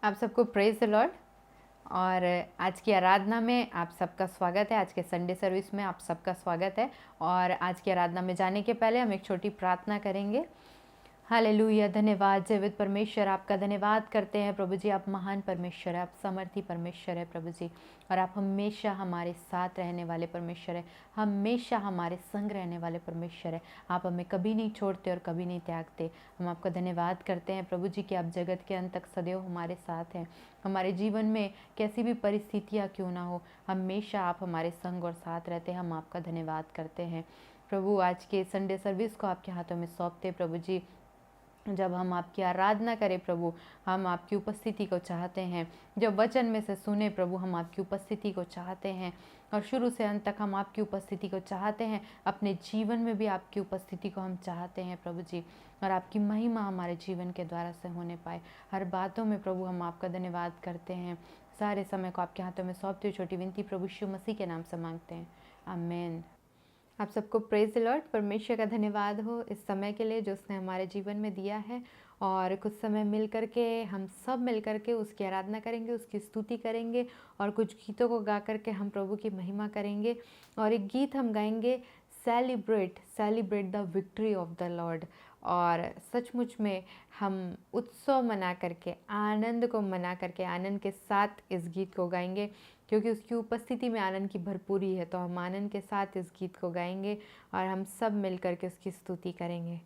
आप सबको praise the Lord. और आज की आराधना में आप सबका स्वागत है। आज के संडे सर्विस में आप सबका स्वागत है। और आज की आराधना में जाने के पहले हम एक छोटी प्रार्थना करेंगे। हालेलुया, धन्यवाद जीवित परमेश्वर, आपका धन्यवाद करते हैं प्रभु जी। आप महान परमेश्वर है, आप समर्थी परमेश्वर है प्रभु जी। और आप हमेशा हमारे साथ रहने वाले परमेश्वर है, हमेशा हमारे संग रहने वाले परमेश्वर है। आप हमें कभी नहीं छोड़ते और कभी नहीं त्यागते। हम आपका धन्यवाद करते हैं प्रभु जी कि आप जगत के अंत तक सदैव हमारे साथ हैं। हमारे जीवन में कैसी भी परिस्थितियाँ क्यों ना हो, हमेशा आप हमारे संग और साथ रहते हैं। हम आपका धन्यवाद करते हैं प्रभु। आज के संडे सर्विस को आपके हाथों में सौंपते प्रभु जी। जब हम आपकी आराधना करें प्रभु, हम आपकी उपस्थिति को चाहते हैं। जब वचन में से सुने प्रभु, हम आपकी उपस्थिति को चाहते हैं। और शुरू से अंत तक हम आपकी उपस्थिति को चाहते हैं। अपने जीवन में भी आपकी उपस्थिति को हम चाहते हैं प्रभु जी। और आपकी महिमा हमारे जीवन के द्वारा से होने पाए। हर बातों में प्रभु हम आपका धन्यवाद करते हैं। सारे समय को आपके हाथों में सौंपते हुए छोटी विनती प्रभु यीशु मसीह के नाम से मांगते हैं, आमीन। आप सबको प्रेज द लॉर्ड। परमेश्वर का धन्यवाद हो इस समय के लिए जो उसने हमारे जीवन में दिया है। और कुछ समय मिल करके हम सब मिल करके उसकी आराधना करेंगे, उसकी स्तुति करेंगे और कुछ गीतों को गा करके हम प्रभु की महिमा करेंगे। और एक गीत हम गाएंगे, celebrate celebrate the victory of the Lord. और सचमुच में हम उत्सव मना करके, आनंद को मना करके, आनंद के साथ इस गीत को गाएंगे, क्योंकि उसकी उपस्थिति में आनंद की भरपूरी है। तो हम आनंद के साथ इस गीत को गाएंगे और हम सब मिल करके उसकी स्तुति करेंगे।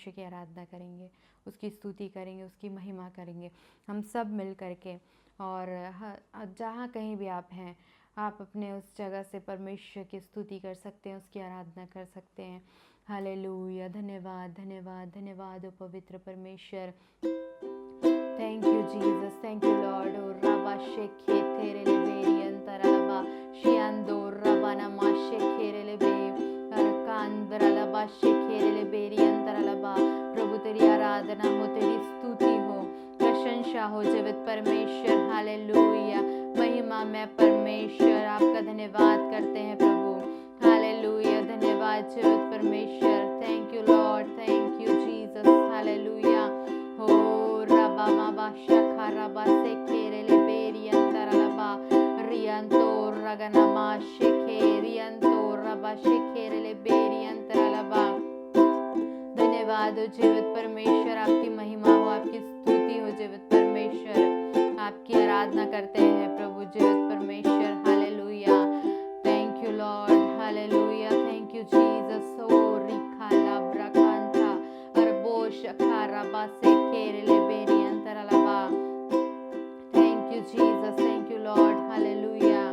परमेश्वर की आराधना करेंगे, उसकी स्तुति करेंगे, उसकी महिमा करेंगे हम सब मिल करके। और जहाँ कहीं भी आप हैं, आप अपने उस जगह से परमेश्वर की स्तुति कर सकते हैं, उसकी आराधना कर सकते हैं। हालेलुया, धन्यवाद धन्यवाद धन्यवाद ओ पवित्र परमेश्वर। Thank you Jesus, thank you Lord. ओ रबा शेखे तेरे ले बेरी अंतरलबा शियांदो रबा नमा शेखे ले बे अरकांदरलबा शेखे ले बेरी अंतरलबा। प्रभु तेरी आराधना हो, तेरी स्तुति हो, प्रशंसा हो जीवित परमेश्वर। हालेलुया, महिमा में परमेश्वर आपका धन्यवाद करते हैं प्रभु। हालेलुया, धन्यवाद जीवित परमेश्वर। Thank you Lord, thank you Jesus. Hallelujah. हो रबा माबा शखा रबा से खेरे ले बेरी अंतरलबा रियंतो रगनमा शेखे रियंतो रबा शेखेरे ले बेरी अंतरलबा। धन्यवाद हो जीवित परमेश्वर, आपकी महिमा हो, आपकी स्तुति हो जीवित परमेश्वर। आपकी आराधना करते हैं प्रभु जीवित परमेश्वर। Hallelujah, thank you Lord. Hallelujah, thank you Jesus. ओ रिखा लाब्रा कांता अरबो शखा रबा से खेरे ले बेरी अंतरलबा। Thank you Jesus, thank you Lord. Hallelujah.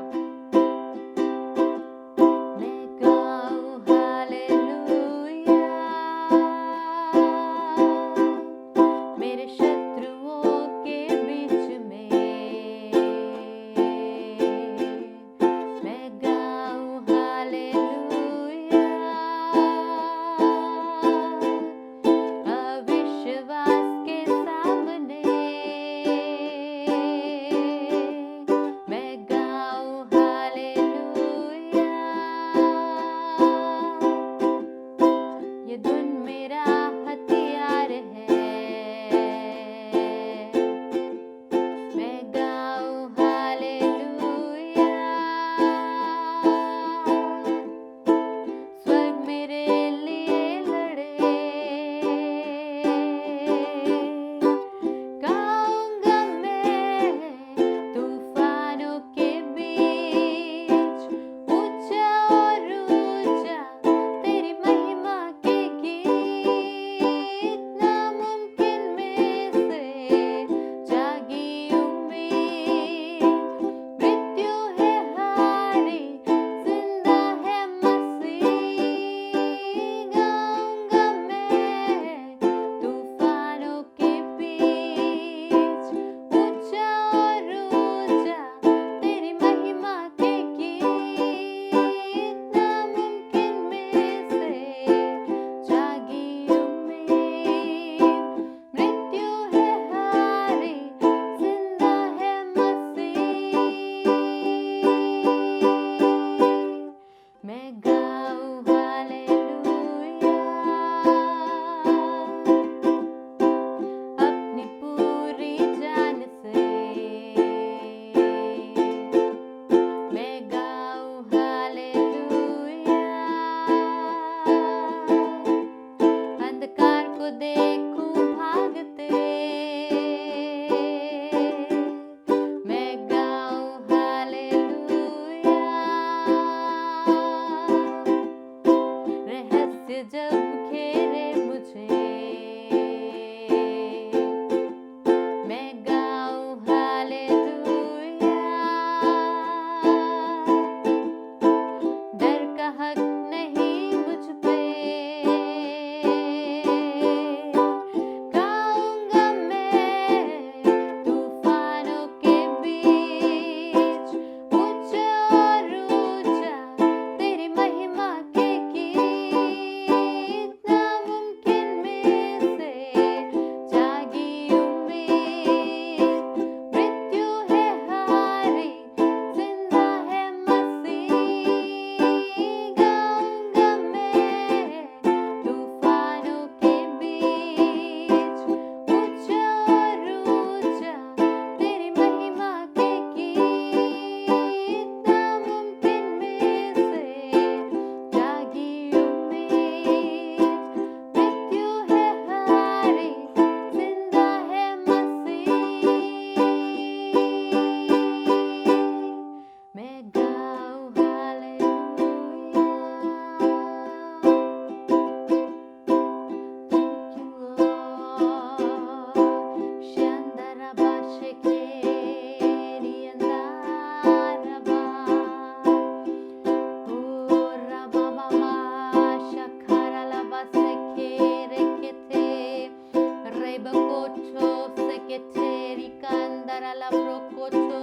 kocho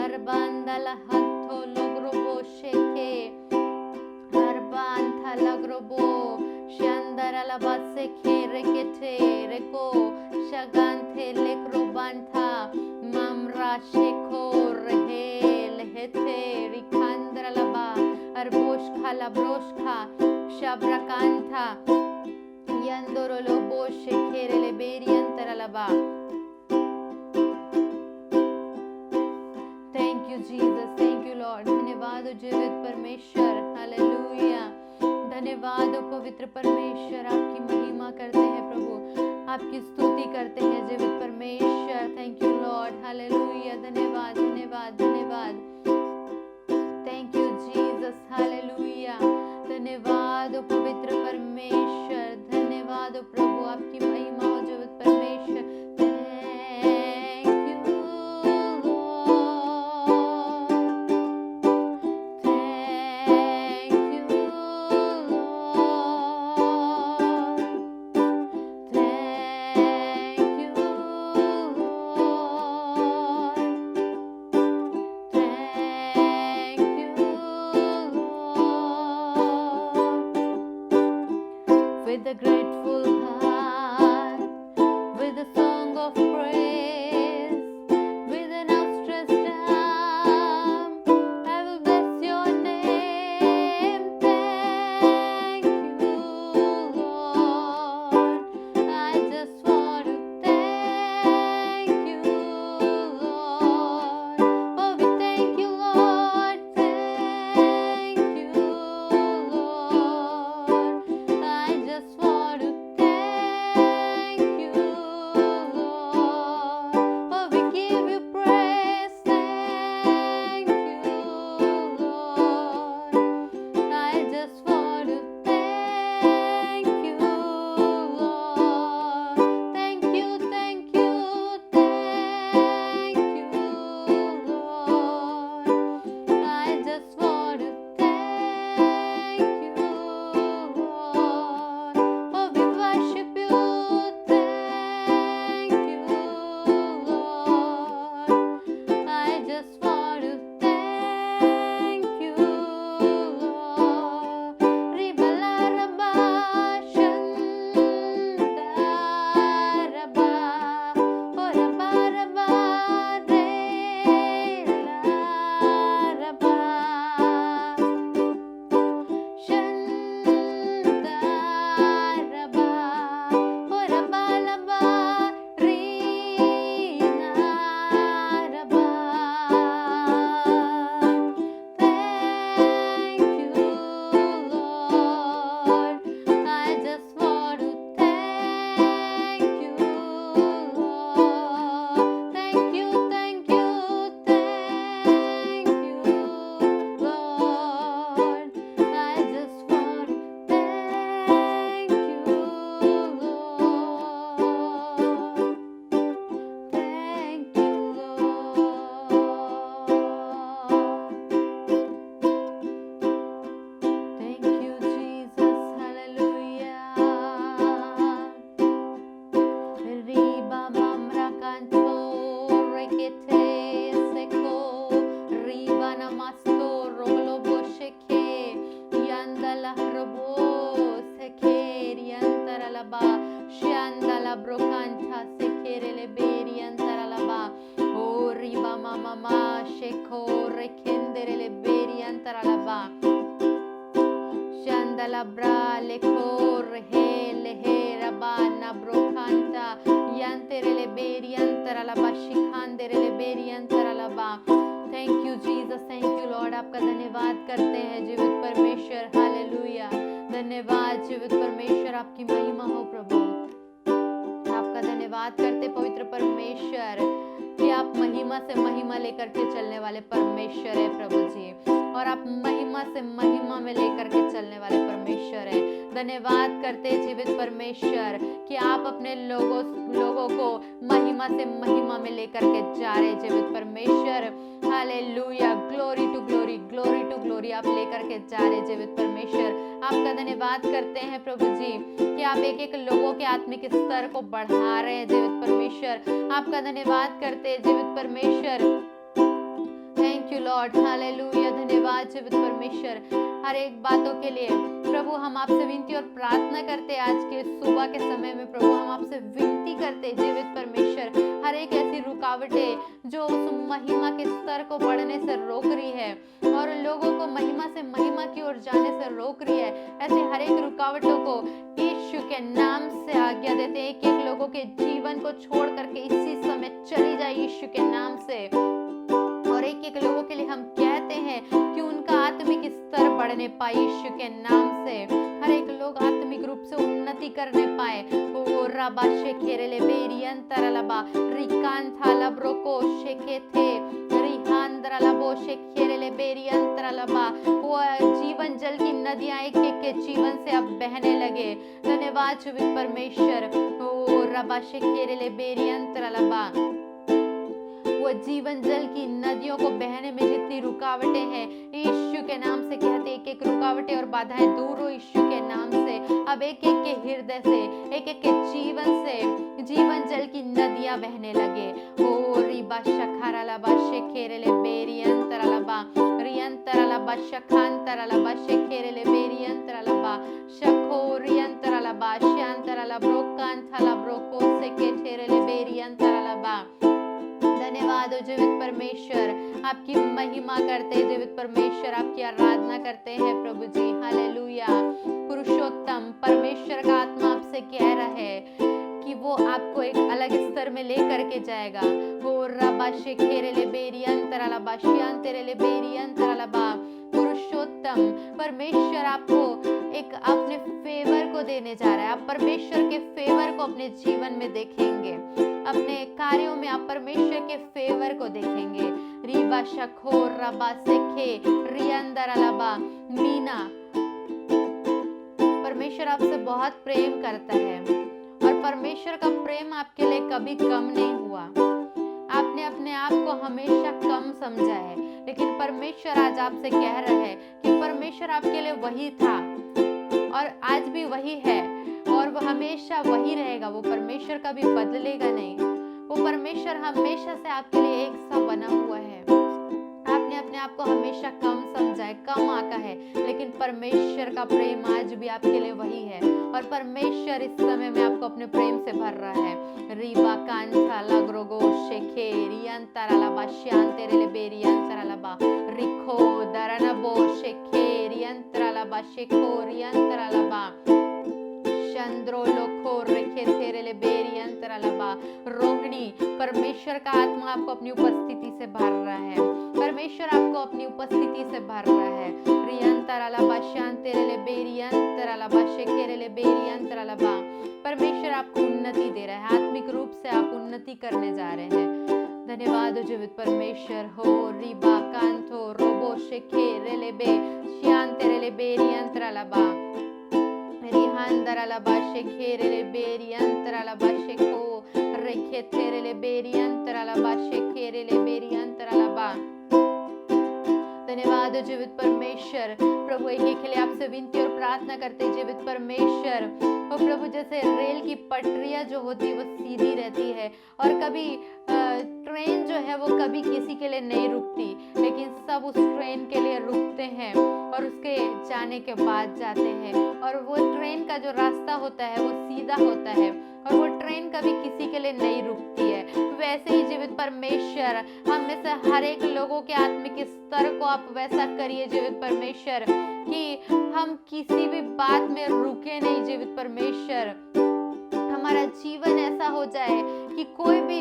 arbanda la hatto logrobo sheke arbanta lagrobo shandara la basse khere kete reko shagante lekrobanta mamra sheko rehe lehete rikandra laba arbosh khala brosh kha shabrakanta yandoro lobo shekere le beriantara laba. Thank you Jesus, thank you Lord. धन्यवाद हो जीवित परमेश्वर, hallelujah. धन्यवाद हो पवित्र परमेश्वर, आपकी महिमा करते हैं प्रभु, आपकी स्तुति करते हैं जीवित परमेश्वर। Thank you Lord, hallelujah. धन्यवाद धन्यवाद धन्यवाद। Thank you Jesus, hallelujah. धन्यवाद हो पवित्र परमेश्वर, धन्यवाद हो प्रभु, आपकी महिमा हो जीवित परमेश्वर। With a grateful heart, with a song of praise, with an outstretched arm, I will bless your name. Thank you, Lord. I just want to thank you, Lord. Oh, we thank you, Lord. Thank you, Lord. I just want to thank you, Lord. Oh, we give you praise. Thank you, Lord. I just want to thank you, Lord. Thank you, thank you, thank you, Lord. I just want to thank you, Lord. Oh, we worship you. Thank you, Lord. I just want to thank you, Lord. Ribalaraba shandaraba orabaraba relaraba shandaraba orabalaba rinaraba. Thank you, Lord. I just want to thank you, Lord. Thank you, thank you, thank you, Lord. I just want to thank you, Lord. Thank you, Lord. Thank you, Jesus. Hallelujah. Riba mamra canto rekete seko riba namasto roglobo sheke yandala robo seke riantara laba shandala brocanta sekere leberi antara laba o riba mama sheko rekendere leberi antara laba shandala bra le corre le rabana brocanta yantere le beri antara laba shikhandere le beri antara laba. Thank you Jesus, thank you Lord. आपका धन्यवाद करते हैं जीवित परमेश्वर, hallelujah. धन्यवाद जीवित परमेश्वर, आपकी महिमा हो प्रभु। आपका धन्यवाद करते पवित्र परमेश्वर कि आप महिमा से महिमा लेकर के चलने वाले परमेश्वर है प्रभु जी, और आप महिमा से महिमा में लेकर के चलने वाले परमेश्वर है। धन्यवाद करते जीवित परमेश्वर कि आप अपने लोगों को महिमा से महिमा में लेकर के जा रहे जीवित परमेश्वर। Hallelujah, glory to glory, glory to glory आप लेकर के जा रहे जीवित परमेश्वर। आपका धन्यवाद करते हैं प्रभु जी कि आप एक एक लोगों के आत्मिक स्तर को बढ़ा रहे हैं जीवित परमेश्वर। आपका धन्यवाद करते हैं जीवित परमेश्वर। थैंक यू लॉर्ड, हालेलुया, धन्यवाद जीवित परमेश्वर हर एक बातों के लिए। प्रभु हम आपसे विनती और प्रार्थना करते हैं आज के सुबह के समय में। प्रभु हम आपसे विनती करते हैं जीवित परमेश्वर, हर एक ऐसी रुकावटें जो उस महिमा के स्तर को बढ़ने से रोक रही है और लोगों को महिमा से महिमा की ओर जाने से रोक रही है, ऐसे हर एक रुकावटों को यीशु के नाम से आज्ञा देते हैं। एक एक लोगों के जीवन को छोड़ करके इसी समय चली जाए यीशु के नाम से। और एक एक लोगों के लिए हम कहते हैं कि उनका आत्मिक स्तर बढ़ने पाए यीशु के नाम से। हर एक लोग आत्मिक रूप से उन्नति करने पाए। ओ रबा शेखेरेले बेरियंतरलबा रिकांथाला ब्रोको शेकेथे रिहांद्रला बो शेखेरेले बेरियंतरलबा। वो जीवन जल की नदियां एक एक के जीवन से अब बहने लगे। धन्यवाद जीवित परमेश्वर। ओ रबा शेखेरेले बेरियंतरलबा। वो जीवन जल की नदियों को बहने में जितनी रुकावटें हैं यीशु के नाम से कहते, एक एक रुकावटें और बाधाएं दूर हो यीशु के नाम से। अब एक एक के हृदय से, एक एक के जीवन से जीवन जल की नदियां बहने लगे। ओ रिबा शखारालाबा शेखेरेले बेरियंतरलबा रियंतरलबा शखांतरलबा शेखेरेले बेरियंतरलबा शखोरियंतरलबा शांतरला ब्रोकांथला ब्रोको सेकेठेरेले बेरियंतरलबा। धन्यवाद हो जीवित परमेश्वर, आपकी महिमा करते हैं जीवित परमेश्वर, आपकी आराधना करते हैं प्रभु जी। हालेलुया। पुरुषोत्तम परमेश्वर का आत्मा आपसे कह रहा है कि वो आपको एक अलग स्तर में लेकर के जाएगा। वो रबा शेखेरेले बेरियंतरलबा श्यांतेरेले बेरियंतरलबा। पुरुषोत्तम परमेश्वर आपको एक अपने फेवर को देने जा रहा है। आप परमेश्वर के फेवर को अपने जीवन में देखेंगे, अपने कार्यों में आप परमेश्वर के फेवर को देखेंगे। रीबा शखोर रबा सेखे रियंदरलबा मीना। परमेश्वर आपसे बहुत प्रेम करता है और परमेश्वर का प्रेम आपके लिए कभी कम नहीं हुआ। आपने अपने आप को हमेशा कम समझा है, लेकिन परमेश्वर आज आपसे कह रहा है कि परमेश्वर आपके लिए वही था और आज भी वही है और वो हमेशा वही रहेगा। वो परमेश्वर कभी बदलेगा नहीं। वो परमेश्वर हमेशा से आपके लिए एक सा बना हुआ है। आपने अपने आप को हमेशा कम समझा है, कम आका है, लेकिन परमेश्वर का प्रेम आज भी आपके लिए वही है और परमेश्वर इस समय में आपको अपने प्रेम से भर रहा है। रीबा कांथा लग्रोगो शेखे रियंतरलबा श्यांतेरेले बेरियंतरलबा रिखो दरनबो शेखे रियंतरलबा शेखो रियंतरलबा चंद्रो लोखो रेखे थेरेले बेरियंतरलबा। रोहिणी, परमेश्वर का आत्मा आपको अपनी उपस्थिति से भर रहा है। परमेश्वर आपको अपनी उपस्थिति से भर रहा है। रियंतरलबा शांतेरेले बेरियंतरलबा शेखेरेले बेरियंतरलबा। परमेश्वर आपको उन्नति दे रहा है, आत्मिक रूप से आप उन्नति करने जा रहे हैं। धन्यवाद हो जीवित परमेश्वर। हो रिबा कांथो रोबो शेखेरेले बे शांतेरेले बेरियंतरलबा रिहांदरलबा शेखेरेले बेरियंतरलबा शेखो रेखेथेरेले बेरियंतरलबा शेखेरेले बेरियंतरलबा। धन्यवाद जीवित परमेश्वर। प्रभु एक के लिए आपसे विनती और प्रार्थना करते हैं जीवित परमेश्वर। और प्रभु जैसे रेल की पटरियां जो होती है वो सीधी रहती है और कभी ट्रेन जो है वो कभी किसी के लिए नहीं रुकती, लेकिन सब उस ट्रेन के लिए रुकते हैं और उसके जाने के बाद जाते हैं और वो ट्रेन का जो रास्ता होता है वो सीधा होता है और वो ट्रेन कभी किसी के लिए नहीं रुकती है। वैसे ही जीवित परमेश्वर हम में से हर एक लोगों के आत्मिक स्तर को आप वैसा करिए जीवित परमेश्वर कि हम किसी भी बात में रुके नहीं जीवित परमेश्वर। हमारा जीवन ऐसा हो जाए कि कोई भी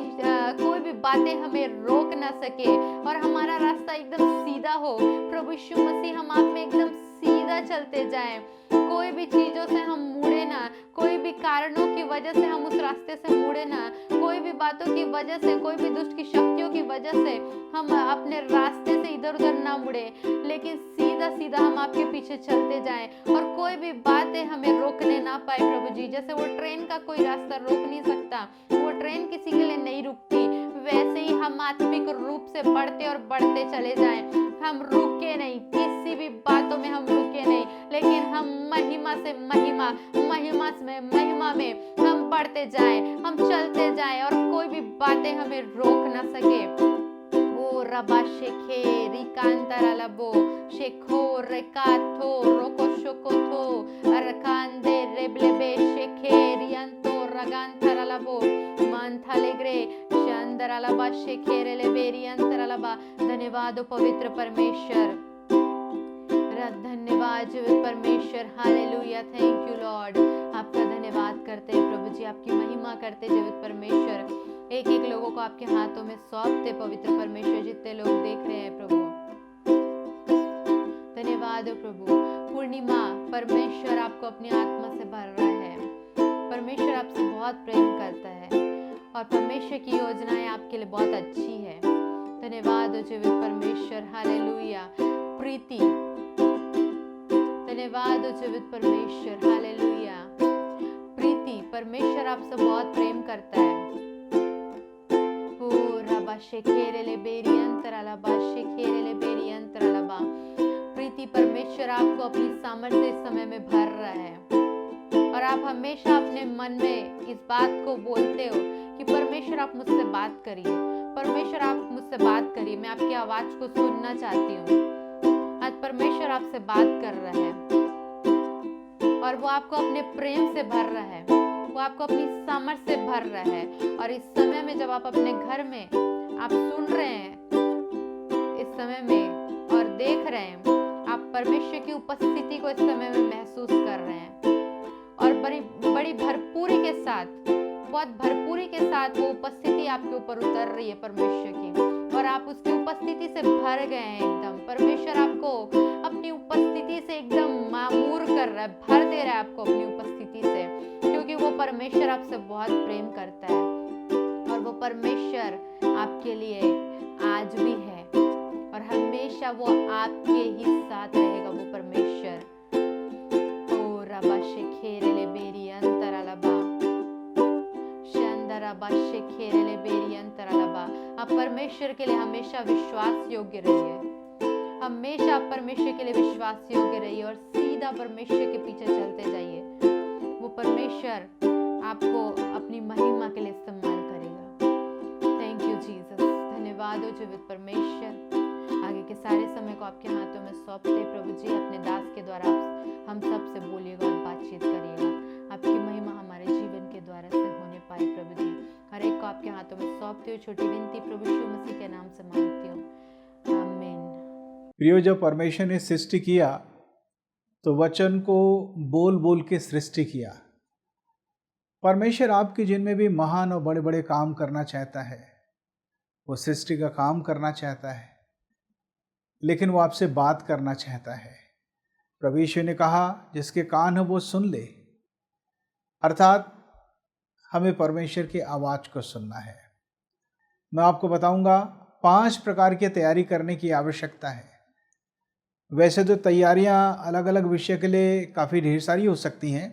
बातें हमें रोक ना सके और हमारा रास्ता एकदम सीधा हो। प्रभु यीशु मसीह हम आप में एकदम सीधा चलते जाएं, कोई भी चीजों से हम मुड़े ना, कोई भी कारणों की वजह से हम उस रास्ते से मुड़े ना, कोई भी बातों की वजह से, कोई भी दुष्ट की शक्तियों की वजह से हम अपने रास्ते से इधर उधर ना मुड़े, लेकिन सीधा सीधा हम आपके पीछे चलते जाएं और कोई भी बातें हमें रोकने ना पाए प्रभु जी। जैसे वो ट्रेन का कोई रास्ता रोक नहीं सकता, वो ट्रेन किसी के लिए नहीं रुकती, वैसे ही हम आत्मिक रूप से बढ़ते और बढ़ते चले जाएं। हम रुके नहीं, किसी भी बातों में हम रुके नहीं, लेकिन हम महिमा से महिमा, महिमा से महिमा में हम बढ़ते जाएं, हम चलते जाएं और कोई भी बातें हमें रोक ना सके। ओ रबा शेखे रिकांतरा लबो शेखो रेकाथो रोको शोकोथो अरकांदे रेबलेबे शेखे रियंतो रगांतरा लबो मांथालेग्रे शांदरा लबा शेखे रेलेबे रियंतरा लबा। धन्यवाद ओ पवित्र परमेश्वर, धन्यवाद जीवित परमेश्वर, हालेलुया, थैंक यू लॉर्ड। आपका धन्यवाद करते हैं प्रभु जी, आपकी महिमा करते जीवित परमेश्वर। एक एक लोगों को आपके हाथों में सौंपते पवित्र परमेश्वर, जितने लोग देख रहे हैं प्रभु। धन्यवाद हो प्रभु। पूर्णिमा, परमेश्वर आपको अपनी आत्मा से भर रहा है। परमेश्वर आपसे बहुत प्रेम करता है और परमेश्वर की योजनाएं आपके लिए बहुत अच्छी है। धन्यवाद हो जीवित परमेश्वर, हालेलुया। प्रीति, धन्यवाद हो जीवित परमेश्वर, हालेलुया। प्रीति, परमेश्वर आपसे बहुत प्रेम करता है। ओ रबा शेखेरेले बेरी अंतराला बा शेखेरेले बेरी अंतराला बा। प्रीति, परमेश्वर आपको अपनी सामर्थ्य इस समय में भर रहा है और आप हमेशा अपने मन में इस बात को बोलते हो कि परमेश्वर आप मुझसे बात करिए, परमेश्वर आप मुझसे बात करिए, मैं आपकी आवाज को सुनना चाहती हूँ। आज परमेश्वर आपसे बात कर रहा है और वो आपको अपने प्रेम से भर रहा है, वो आपको अपनी सामर्थ्य से भर रहा है। और इस समय में जब आप अपने घर में आप सुन रहे हैं इस समय में और देख रहे हैं, आप परमेश्वर की उपस्थिति को इस समय में महसूस कर रहे हैं और बड़ी भरपूरी के साथ, बहुत भरपूरी के साथ वो उपस्थिति आपके ऊपर उतर रही है परमेश्वर की, और आप उसकी उपस्थिति से भर गए हैं एकदम। परमेश्वर आपको अपनी उपस्थिति से एकदम मामूर कर रहा है, भर दे रहा है आपको अपनी उपस्थिति से, क्योंकि वो परमेश्वर आपसे बहुत प्रेम करता है और वो परमेश्वर आपके लिए आज भी है और हमेशा वो आपके ही साथ रहेगा। वो परमेश्वर ओ रबा शेखेरेले बेरी अंतरालबा शंदरबा शेखेरेले बेरी अंतरालबा। आप परमेश्वर के लिए हमेशा विश्वास योग्य रहिए, हमेशा आप परमेश्वर के लिए विश्वास योग्य रहिए और सीधा परमेश्वर के पीछे चलते जाइए। वो परमेश्वर आपको अपनी महिमा के लिए इस्तेमाल करेगा। थैंक यू जीसस, धन्यवाद हो जीवित परमेश्वर। आगे के सारे समय को आपके हाथों में सौंपते प्रभु जी, अपने दास के द्वारा हम सब से बोलिएगा और बातचीत करिएगा। आपकी महिमा हमारे जीवन के द्वारा से होने पाए प्रभु जी। हर एक को आपके हाथों में सौंपते हुए छोटी विनती प्रभु यीशु मसीह के नाम से मांगती हूँ, आमीन। प्रियो, जब परमेश्वर ने सृष्टि किया तो वचन को बोल बोल के सृष्टि किया। परमेश्वर आपके जिनमें भी महान और बड़े बड़े काम करना चाहता है, वो सृष्टि का काम करना चाहता है, लेकिन वो आपसे बात करना चाहता है। प्रभु यीशु ने कहा जिसके कान है वो सुन ले, अर्थात हमें परमेश्वर की आवाज़ को सुनना है। मैं आपको बताऊंगा 5 प्रकार की तैयारी करने की आवश्यकता है। वैसे तो तैयारियां अलग अलग विषय के लिए काफ़ी ढेर सारी हो सकती हैं,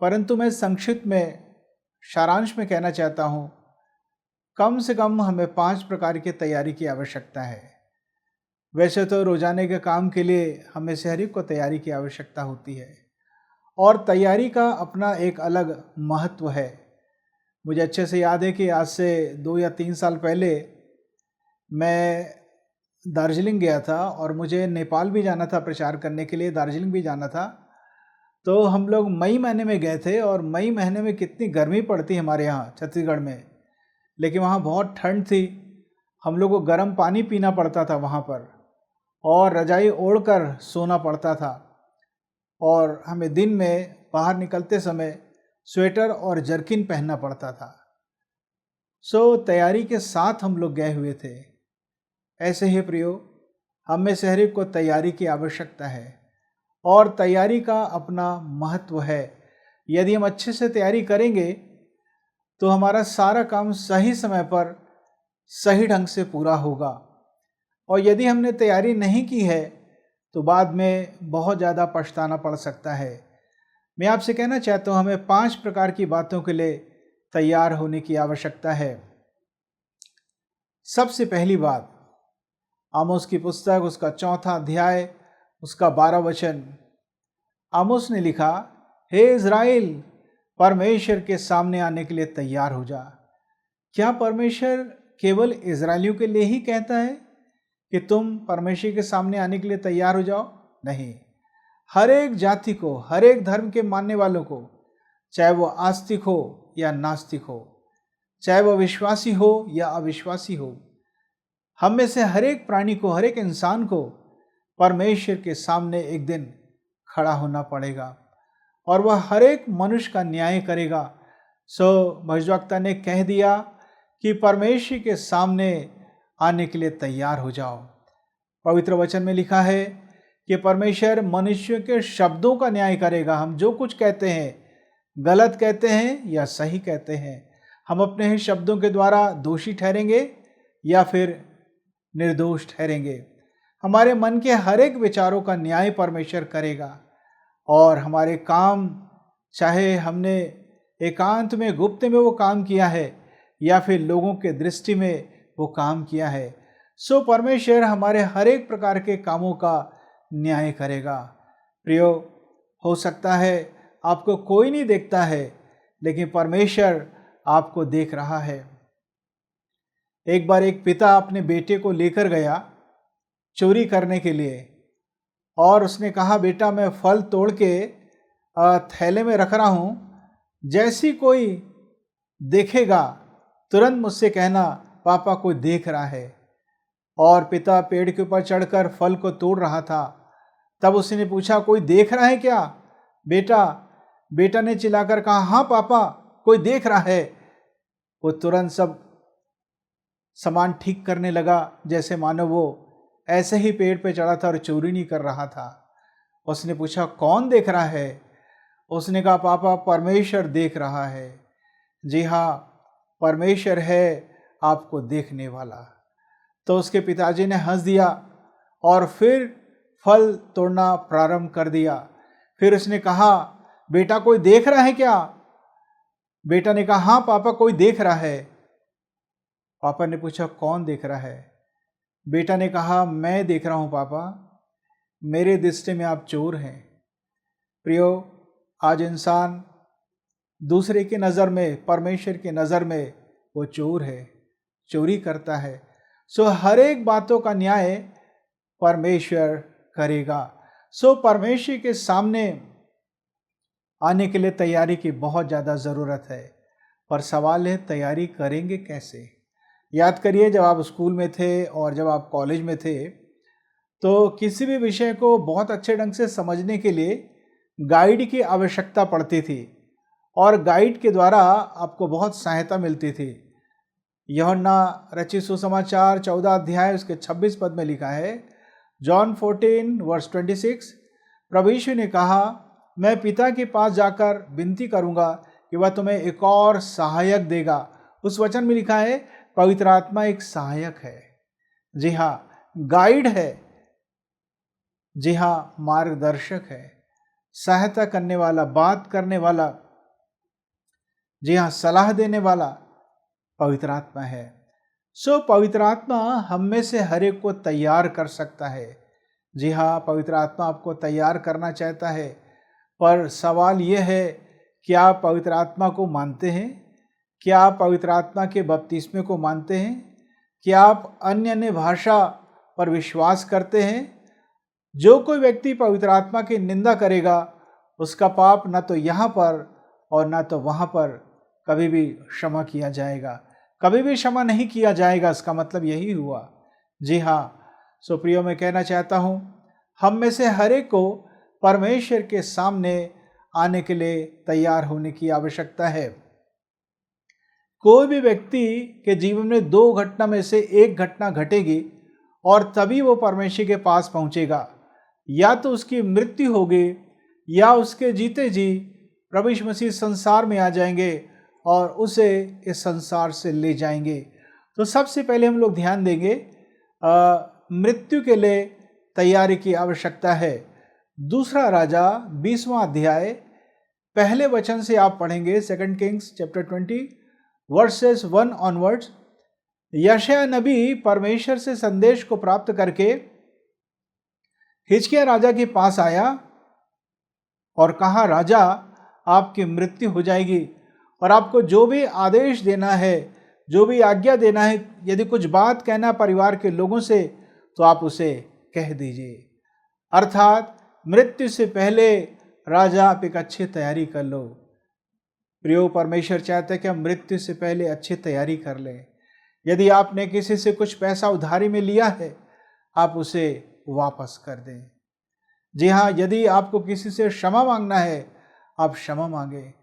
परंतु मैं संक्षिप्त में सारांश में कहना चाहता हूँ, कम से कम हमें 5 प्रकार की तैयारी की आवश्यकता है। वैसे तो रोजाने के काम के लिए हमें से हर एक को तैयारी की आवश्यकता होती है और तैयारी का अपना एक अलग महत्व है। मुझे अच्छे से याद है कि आज से 2 या 3 साल पहले मैं दार्जिलिंग गया था और मुझे नेपाल भी जाना था, प्रचार करने के लिए दार्जिलिंग भी जाना था। तो हम लोग मई महीने में गए थे और मई महीने में कितनी गर्मी पड़ती है हमारे यहाँ छत्तीसगढ़ में, लेकिन वहाँ बहुत ठंड थी। हम लोग को गर्म पानी पीना पड़ता था वहाँ पर और रजाई ओढ़कर सोना पड़ता था और हमें दिन में बाहर निकलते समय स्वेटर और जर्किन पहनना पड़ता था। तैयारी के साथ हम लोग गए हुए थे। ऐसे ही प्रियो, हम में से हर एक को तैयारी की आवश्यकता है और तैयारी का अपना महत्व है। यदि हम अच्छे से तैयारी करेंगे तो हमारा सारा काम सही समय पर सही ढंग से पूरा होगा, और यदि हमने तैयारी नहीं की है तो बाद में बहुत ज़्यादा पछताना पड़ सकता है। मैं आपसे कहना चाहता हूँ, हमें 5 प्रकार की बातों के लिए तैयार होने की आवश्यकता है। सबसे पहली बात, आमोस की पुस्तक उसका 4 अध्याय उसका 12 वचन, आमोस ने लिखा, हे इज़राइल, परमेश्वर के सामने आने के लिए तैयार हो जा। क्या परमेश्वर केवल इज़राइलियों के लिए ही कहता है कि तुम परमेश्वर के सामने आने के लिए तैयार हो जाओ? नहीं, हर एक जाति को, हर एक धर्म के मानने वालों को, चाहे वो आस्तिक हो या नास्तिक हो, चाहे वो विश्वासी हो या अविश्वासी हो, हम में से हर एक प्राणी को, हर एक इंसान को परमेश्वर के सामने एक दिन खड़ा होना पड़ेगा और वह हर एक मनुष्य का न्याय करेगा। सो भविष्यवक्ता ने कह दिया कि परमेश्वर के सामने आने के लिए तैयार हो जाओ। पवित्र वचन में लिखा है कि परमेश्वर मनुष्यों के शब्दों का न्याय करेगा। हम जो कुछ कहते हैं, गलत कहते हैं या सही कहते हैं, हम अपने ही शब्दों के द्वारा दोषी ठहरेंगे या फिर निर्दोष ठहरेंगे। हमारे मन के हर एक विचारों का न्याय परमेश्वर करेगा और हमारे काम, चाहे हमने एकांत में, गुप्त में वो काम किया है या फिर लोगों के दृष्टि में वो काम किया है, सो परमेश्वर हमारे हर एक प्रकार के कामों का न्याय करेगा। प्रियो, हो सकता है आपको कोई नहीं देखता है, लेकिन परमेश्वर आपको देख रहा है। एक बार एक पिता अपने बेटे को लेकर गया चोरी करने के लिए और उसने कहा, बेटा मैं फल तोड़ के थैले में रख रहा हूँ, जैसी कोई देखेगा तुरंत मुझसे कहना, पापा कोई देख रहा है। और पिता पेड़ के ऊपर चढ़कर फल को तोड़ रहा था। तब उसने पूछा, कोई देख रहा है क्या बेटा? बेटा ने चिल्लाकर कहा, हाँ पापा कोई देख रहा है। वो तुरंत सब सामान ठीक करने लगा, जैसे मानो वो ऐसे ही पेड़ पे चढ़ा था और चोरी नहीं कर रहा था। उसने पूछा, कौन देख रहा है? उसने कहा, पापा परमेश्वर देख रहा है। जी हाँ, परमेश्वर है आपको देखने वाला। तो उसके पिताजी ने हंस दिया और फिर फल तोड़ना प्रारंभ कर दिया। फिर उसने कहा, बेटा कोई देख रहा है क्या? बेटा ने कहा, हाँ पापा कोई देख रहा है। पापा ने पूछा, कौन देख रहा है? बेटा ने कहा, मैं देख रहा हूँ पापा, मेरे दृष्टि में आप चोर हैं। प्रियो, आज इंसान दूसरे की नज़र में, परमेश्वर की नज़र में वो चोर है, चोरी करता है। सो हर एक बातों का न्याय परमेश्वर करेगा। सो परमेश्वर के सामने आने के लिए तैयारी की बहुत ज़्यादा ज़रूरत है, पर सवाल है तैयारी करेंगे कैसे? याद करिए, जब आप स्कूल में थे और जब आप कॉलेज में थे, तो किसी भी विषय को बहुत अच्छे ढंग से समझने के लिए गाइड की आवश्यकता पड़ती थी और गाइड के द्वारा आपको बहुत सहायता मिलती थी। यूहन्ना रचित सुसमाचार 14 अध्याय उसके 26 पद में लिखा है, जॉन 14 वर्स 26, प्रभु यीशु ने कहा, मैं पिता के पास जाकर विनती करूंगा कि वह तुम्हें एक और सहायक देगा। उस वचन में लिखा है, पवित्र आत्मा एक सहायक है। जी हाँ, गाइड है। जी हाँ, मार्गदर्शक है, सहायता करने वाला, बात करने वाला, जी हाँ, सलाह देने वाला पवित्र आत्मा है। सो पवित्र आत्मा हम में से हर एक को तैयार कर सकता है। जी हाँ, पवित्र आत्मा आपको तैयार करना चाहता है, पर सवाल यह है कि आप पवित्र आत्मा को मानते हैं? क्या आप पवित्र आत्मा के बपतिस्मे को मानते हैं? क्या आप अन्य भाषा पर विश्वास करते हैं? जो कोई व्यक्ति पवित्र आत्मा की निंदा करेगा, उसका पाप न तो यहाँ पर और न तो वहाँ पर कभी भी क्षमा किया जाएगा, कभी भी क्षमा नहीं किया जाएगा। इसका मतलब यही हुआ। जी हाँ, सो प्रियो, मैं कहना चाहता हूँ, हम में से हर एक को परमेश्वर के सामने आने के लिए तैयार होने की आवश्यकता है। कोई भी व्यक्ति के जीवन में 2 घटना में से एक घटना घटेगी और तभी वो परमेश्वर के पास पहुँचेगा। या तो उसकी मृत्यु होगी या उसके जीते जी प्रभु यीशु मसीह संसार में आ जाएंगे और उसे इस संसार से ले जाएंगे। तो सबसे पहले हम लोग ध्यान देंगे, मृत्यु के लिए तैयारी की आवश्यकता है। दूसरा राजा 20वां अध्याय पहले वचन से आप पढ़ेंगे, 2 किंग्स चैप्टर 20 वर्सेस 1 ऑनवर्ड्स। यशायाह नबी परमेश्वर से संदेश को प्राप्त करके हिजकिय्याह राजा के पास आया और कहा, राजा आपकी मृत्यु हो जाएगी और आपको जो भी आदेश देना है, जो भी आज्ञा देना है, यदि कुछ बात कहना परिवार के लोगों से तो आप उसे कह दीजिए। अर्थात मृत्यु से पहले राजा आप एक अच्छी तैयारी कर लो। प्रियो, परमेश्वर चाहता है कि हम मृत्यु से पहले अच्छी तैयारी कर लें। यदि आपने किसी से कुछ पैसा उधारी में लिया है, आप उसे वापस कर दें। जी हाँ, यदि आपको किसी से क्षमा मांगना है, आप क्षमा मांगे।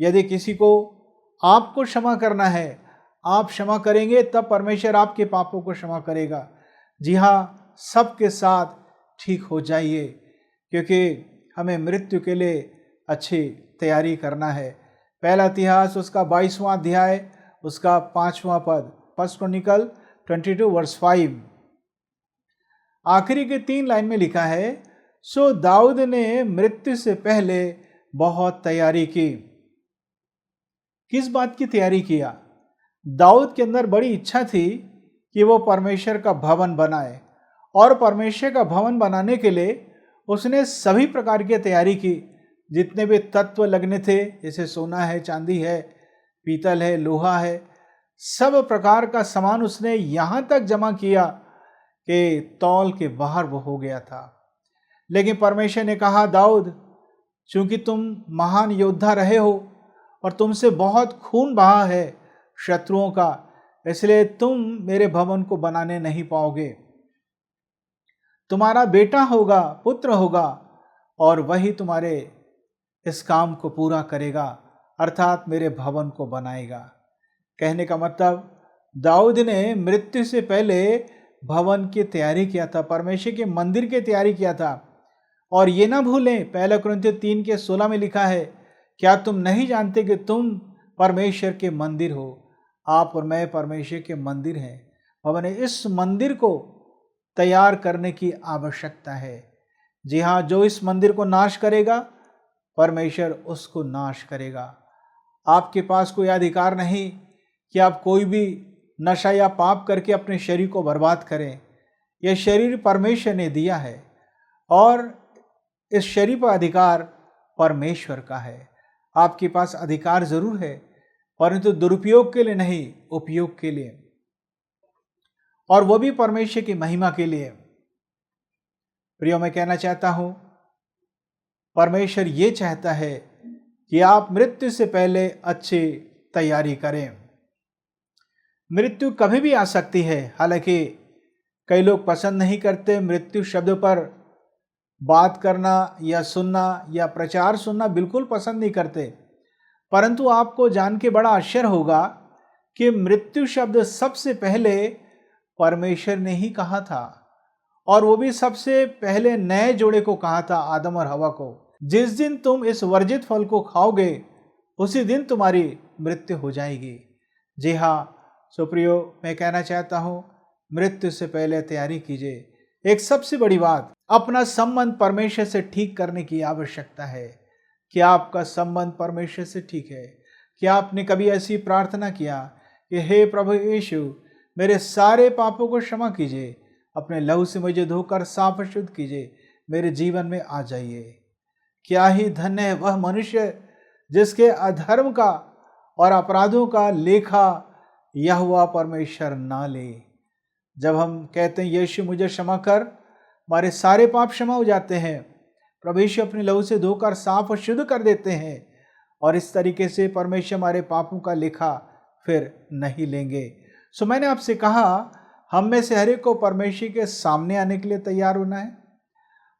यदि किसी को आपको क्षमा करना है, आप क्षमा करेंगे, तब परमेश्वर आपके पापों को क्षमा करेगा। जी हाँ, सबके साथ ठीक हो जाइए, क्योंकि हमें मृत्यु के लिए अच्छी तैयारी करना है। पहला इतिहास उसका 22वां अध्याय उसका 5वां पद, 1 क्रॉनिकल 22 वर्स 5। आखिरी के 3 लाइन में लिखा है, सो दाऊद ने मृत्यु से पहले बहुत तैयारी की। किस बात की तैयारी किया? दाऊद के अंदर बड़ी इच्छा थी कि वो परमेश्वर का भवन बनाए, और परमेश्वर का भवन बनाने के लिए उसने सभी प्रकार की तैयारी की। जितने भी तत्व लगने थे, जैसे सोना है, चांदी है, पीतल है, लोहा है, सब प्रकार का सामान उसने यहाँ तक जमा किया कि तौल के बाहर वो हो गया था। लेकिन परमेश्वर ने कहा, दाऊद, चूंकि तुम महान योद्धा रहे हो और तुमसे बहुत खून बहा है शत्रुओं का, इसलिए तुम मेरे भवन को बनाने नहीं पाओगे। तुम्हारा बेटा होगा, पुत्र होगा, और वही तुम्हारे इस काम को पूरा करेगा, अर्थात मेरे भवन को बनाएगा। कहने का मतलब, दाऊद ने मृत्यु से पहले भवन की तैयारी किया था, परमेश्वर के मंदिर की तैयारी किया था। और ये ना भूलें, 1 कुरिन्थियों 3:16 में लिखा है, क्या तुम नहीं जानते कि तुम परमेश्वर के मंदिर हो? आप और मैं परमेश्वर के मंदिर हैं। हमें इस मंदिर को तैयार करने की आवश्यकता है। जी हाँ, जो इस मंदिर को नाश करेगा, परमेश्वर उसको नाश करेगा। आपके पास कोई अधिकार नहीं कि आप कोई भी नशा या पाप करके अपने शरीर को बर्बाद करें। यह शरीर परमेश्वर ने दिया है और इस शरीर पर अधिकार परमेश्वर का है। आपके पास अधिकार जरूर है, परंतु दुरुपयोग के लिए नहीं, उपयोग के लिए, और वो भी परमेश्वर की महिमा के लिए। प्रियो, मैं कहना चाहता हूं, परमेश्वर ये चाहता है कि आप मृत्यु से पहले अच्छी तैयारी करें। मृत्यु कभी भी आ सकती है। हालांकि कई लोग पसंद नहीं करते मृत्यु शब्द पर बात करना या सुनना या प्रचार सुनना, बिल्कुल पसंद नहीं करते। परंतु आपको जान के बड़ा आश्चर्य होगा कि मृत्यु शब्द सबसे पहले परमेश्वर ने ही कहा था, और वो भी सबसे पहले नए जोड़े को कहा था, आदम और हवा को। जिस दिन तुम इस वर्जित फल को खाओगे, उसी दिन तुम्हारी मृत्यु हो जाएगी। जी हाँ, सो प्रियो, मैं कहना चाहता हूँ, मृत्यु से पहले तैयारी कीजिए। एक सबसे बड़ी बात, अपना संबंध परमेश्वर से ठीक करने की आवश्यकता है। क्या आपका संबंध परमेश्वर से ठीक है? क्या आपने कभी ऐसी प्रार्थना किया कि हे प्रभु यीशु, मेरे सारे पापों को क्षमा कीजिए, अपने लहू से मुझे धोकर साफ शुद्ध कीजिए, मेरे जीवन में आ जाइए। क्या ही धन्य है वह मनुष्य जिसके अधर्म का और अपराधों का लेखा यहोवा परमेश्वर ना ले। जब हम कहते हैं यीशु मुझे क्षमा कर, हमारे सारे पाप क्षमा हो जाते हैं। प्रभु यीशु अपने लहू से धोकर साफ और शुद्ध कर देते हैं, और इस तरीके से परमेश्वर हमारे पापों का लेखा फिर नहीं लेंगे। सो मैंने आपसे कहा, हम में से हर एक को परमेश्वर के सामने आने के लिए तैयार होना है,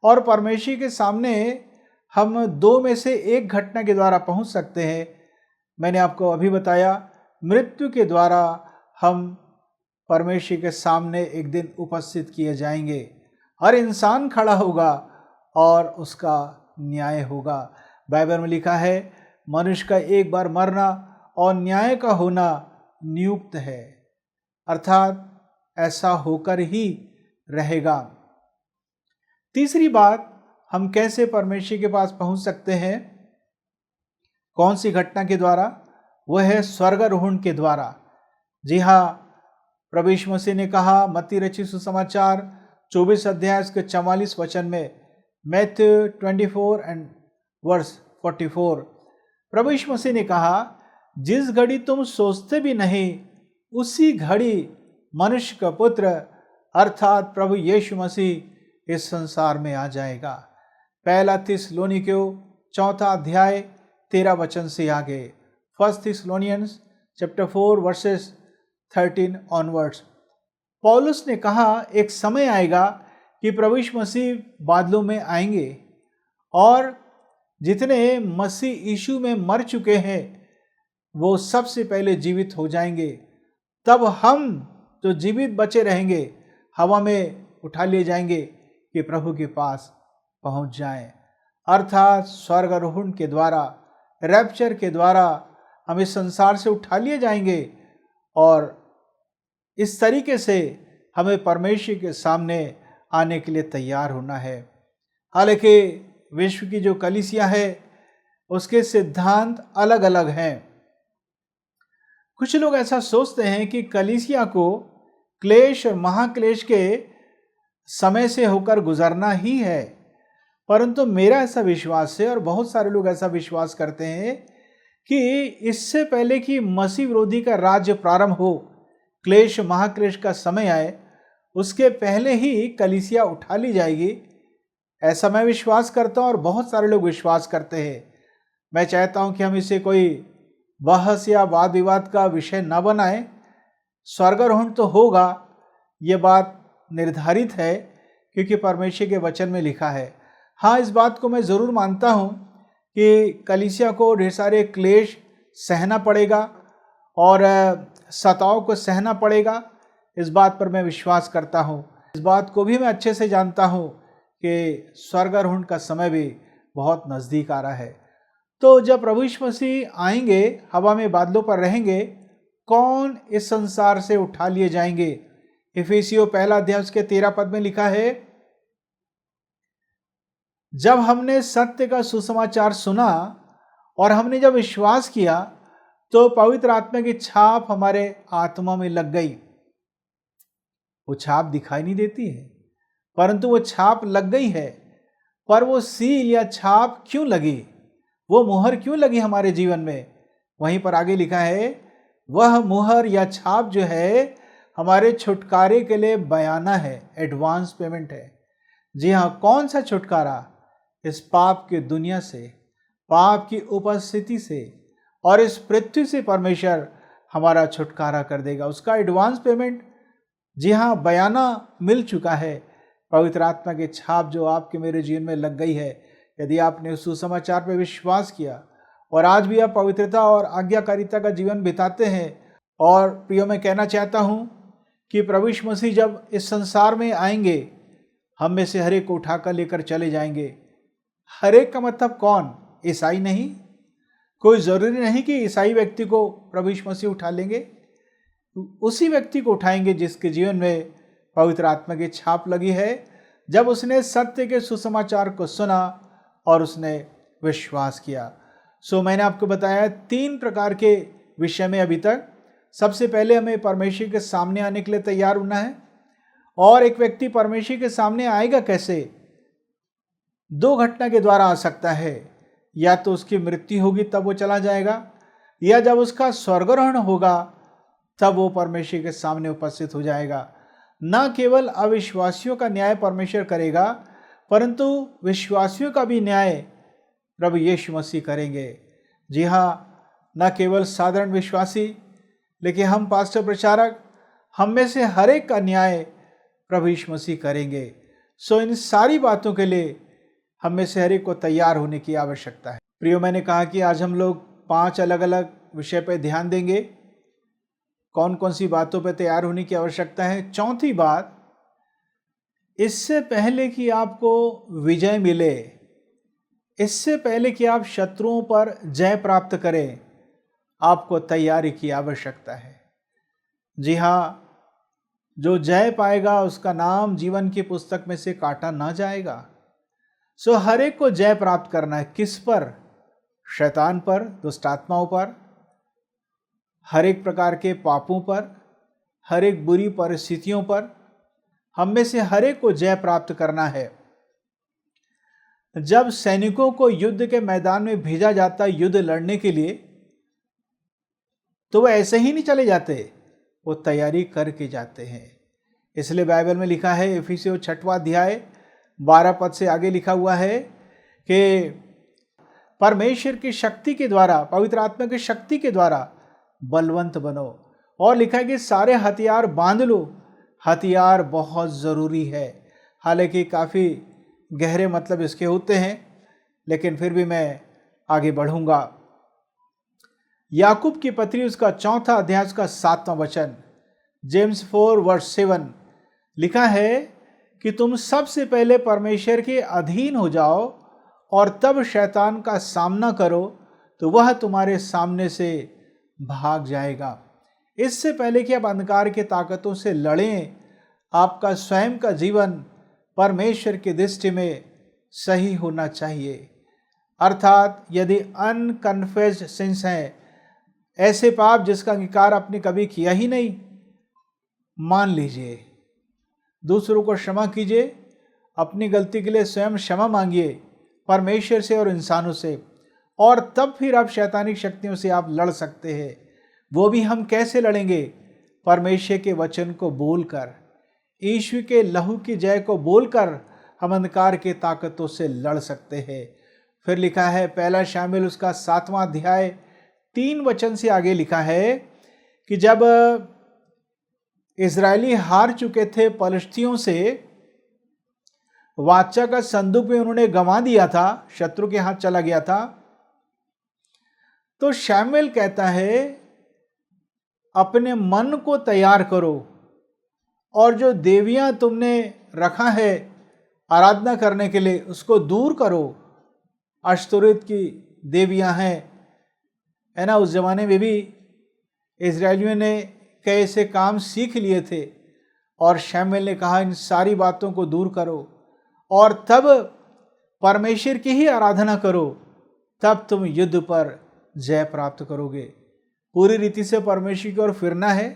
और परमेश्वर के सामने हम 2 में से 1 घटना के द्वारा पहुंच सकते हैं। मैंने आपको अभी बताया, मृत्यु के द्वारा हम परमेश्वर के सामने एक दिन उपस्थित किए जाएंगे। हर इंसान खड़ा होगा और उसका न्याय होगा। बाइबल में लिखा है, मनुष्य का एक बार मरना और न्याय का होना नियुक्त है, अर्थात ऐसा होकर ही रहेगा। तीसरी बात, हम कैसे परमेश्वर के पास पहुंच सकते हैं? कौन सी घटना के द्वारा? वह है स्वर्गारोहण के द्वारा। जी हाँ, प्रभु यीशु मसीह ने कहा मत्ती रचित सुसमाचार 24 अध्याय के 44 वचन में, मैथ्यू 24 एंड वर्स 44, प्रभु यीशु मसीह ने कहा जिस घड़ी तुम सोचते भी नहीं उसी घड़ी मनुष्य का पुत्र अर्थात प्रभु यीशु मसीह इस संसार में आ जाएगा। पहला थिस्सलुनीकियों 4 अध्याय 13 वचन से आगे, फर्स्ट थिस्सलुनियंस चैप्टर 4 वर्सेस 13 ऑनवर्ड्स। पौलुस ने कहा एक समय आएगा कि प्रभु यीशु मसीह बादलों में आएंगे और जितने मसीह यीशु में मर चुके हैं वो सबसे पहले जीवित हो जाएंगे। तब हम जो जीवित बचे रहेंगे हवा में उठा लिए जाएंगे कि प्रभु के पास पहुंच जाएं। अर्थात स्वर्गारोहण के द्वारा, रैप्चर के द्वारा हम इस संसार से उठा लिए जाएंगे और इस तरीके से हमें परमेश्वर के सामने आने के लिए तैयार होना है। हालांकि विश्व की जो कलीसिया है उसके सिद्धांत अलग अलग हैं। कुछ लोग ऐसा सोचते हैं कि कलीसिया को क्लेश और महाक्लेश के समय से होकर गुजरना ही है, परंतु मेरा ऐसा विश्वास है और बहुत सारे लोग ऐसा विश्वास करते हैं कि इससे पहले कि मसीह विरोधी का राज्य प्रारंभ हो, क्लेश महाक्लेश का समय आए, उसके पहले ही कलीसिया उठा ली जाएगी। ऐसा मैं विश्वास करता हूँ और बहुत सारे लोग विश्वास करते हैं। मैं चाहता हूँ कि हम इसे कोई बहस या वाद विवाद का विषय न बनाएं। स्वर्गारोहण तो होगा, ये बात निर्धारित है क्योंकि परमेश्वर के वचन में लिखा है। हाँ, इस बात को मैं ज़रूर मानता हूँ कि कलीसिया को ढेर सारे क्लेश सहना पड़ेगा और सताव को सहना पड़ेगा। इस बात पर मैं विश्वास करता हूँ। इस बात को भी मैं अच्छे से जानता हूँ कि स्वर्गारोहण का समय भी बहुत नज़दीक आ रहा है। तो जब प्रभु यीशु मसीह आएंगे, हवा में बादलों पर रहेंगे, कौन इस संसार से उठा लिए जाएंगे? इफिसियों 1 अध्याय उसके 13 पद में लिखा है, जब हमने सत्य का सुसमाचार सुना और हमने जब विश्वास किया तो पवित्र आत्मा की छाप हमारे आत्मा में लग गई। वो छाप दिखाई नहीं देती है परंतु वो छाप लग गई है। पर वो सील या छाप क्यों लगी, वो मुहर क्यों लगी हमारे जीवन में? वहीं पर आगे लिखा है, वह मुहर या छाप जो है हमारे छुटकारे के लिए बयाना है, एडवांस पेमेंट है। जी हाँ, कौन सा छुटकारा? इस पाप की दुनिया से, पाप की उपस्थिति से और इस पृथ्वी से परमेश्वर हमारा छुटकारा कर देगा। उसका एडवांस पेमेंट जी हाँ बयाना मिल चुका है। पवित्र आत्मा की छाप जो आपके मेरे जीवन में लग गई है, यदि आपने उस सुसमाचार पर विश्वास किया और आज भी आप पवित्रता और आज्ञाकारिता का जीवन बिताते हैं। और प्रियो, मैं कहना चाहता हूँ कि प्रभु यीशु मसीह जब इस संसार में आएंगे, हम में से हर एक को उठाकर लेकर चले जाएंगे। हर एक का मतलब कौन? ईसाई नहीं। कोई ज़रूरी नहीं कि ईसाई व्यक्ति को प्रभु यीशु मसीह उठा लेंगे। उसी व्यक्ति को उठाएंगे जिसके जीवन में पवित्र आत्मा की छाप लगी है, जब उसने सत्य के सुसमाचार को सुना और उसने विश्वास किया। सो मैंने आपको बताया 3 प्रकार के विषय में अभी तक। सबसे पहले हमें परमेश्वर के सामने आने के लिए तैयार होना है। और एक व्यक्ति परमेश्वर के सामने आएगा कैसे? 2 घटना के द्वारा आ सकता है। या तो उसकी मृत्यु होगी तब वो चला जाएगा, या जब उसका स्वर्गारोहण होगा तब वो परमेश्वर के सामने उपस्थित हो जाएगा। न केवल अविश्वासियों का न्याय परमेश्वर करेगा, परंतु विश्वासियों का भी न्याय प्रभु यीशु मसीह करेंगे। जी हाँ, न केवल साधारण विश्वासी, लेकिन हम पास्टर प्रचारक, हम में से हर एक का न्याय प्रभु यीशु मसीह करेंगे। सो इन सारी बातों के लिए हम में से हर एक को तैयार होने की आवश्यकता है। प्रियो, मैंने कहा कि आज हम लोग 5 अलग अलग विषय पर ध्यान देंगे। कौन कौन सी बातों पर तैयार होने की आवश्यकता है? चौथी बात, इससे पहले कि आपको विजय मिले, इससे पहले कि आप शत्रुओं पर जय प्राप्त करें, आपको तैयारी की आवश्यकता है। जी हाँ, जो जय पाएगा उसका नाम जीवन की पुस्तक में से काटा ना जाएगा। सो हर एक को जय प्राप्त करना है। किस पर? शैतान पर, दुष्ट आत्माओं पर, हर एक प्रकार के पापों पर, हर एक बुरी परिस्थितियों पर हम में से हर एक को जय प्राप्त करना है। जब सैनिकों को युद्ध के मैदान में भेजा जाता है युद्ध लड़ने के लिए, तो वो ऐसे ही नहीं चले जाते, वो तैयारी करके जाते हैं। इसलिए बाइबल में लिखा है, इफिसियों 6वां अध्याय 12 पद से आगे लिखा हुआ है कि परमेश्वर की शक्ति के द्वारा, पवित्र आत्मा की शक्ति के द्वारा बलवंत बनो। और लिखा है कि सारे हथियार बांध लो। हथियार बहुत ज़रूरी है। हालांकि काफ़ी गहरे मतलब इसके होते हैं, लेकिन फिर भी मैं आगे बढ़ूंगा। याकूब की पत्री उसका 4 अध्याय का 7वां वचन, जेम्स 4:7 लिखा है कि तुम सबसे पहले परमेश्वर के अधीन हो जाओ और तब शैतान का सामना करो तो वह तुम्हारे सामने से भाग जाएगा। इससे पहले कि आप अंधकार की ताकतों से लड़ें, आपका स्वयं का जीवन परमेश्वर की दृष्टि में सही होना चाहिए। अर्थात यदि अनकन्फेस्ड सिंस हैं, ऐसे पाप जिसका अंगीकार आपने कभी किया ही नहीं, मान लीजिए, दूसरों को क्षमा कीजिए, अपनी गलती के लिए स्वयं क्षमा मांगिए परमेश्वर से और इंसानों से, और तब फिर आप शैतानिक शक्तियों से आप लड़ सकते हैं। वो भी हम कैसे लड़ेंगे? परमेश्वर के वचन को बोलकर, यीशु के लहू की जय को बोलकर हम अंधकार की ताकतों से लड़ सकते हैं। फिर लिखा है पहला शामिल उसका 7वां अध्याय 3 वचन से आगे लिखा है कि जब इजरायली हार चुके थे पलिश्तियों से, वाचा का संदूक भी उन्होंने गंवा दिया था, शत्रु के हाथ चला गया था, तो शामिल कहता है अपने मन को तैयार करो और जो देवियां तुमने रखा है आराधना करने के लिए उसको दूर करो। अश्तोरेत की देवियां हैं, है ना। उस जमाने में भी इजरायलियों ने कई ऐसे काम सीख लिए थे और शामुएल ने कहा इन सारी बातों को दूर करो और तब परमेश्वर की ही आराधना करो, तब तुम युद्ध पर जय प्राप्त करोगे। पूरी रीति से परमेश्वर की ओर फिरना है।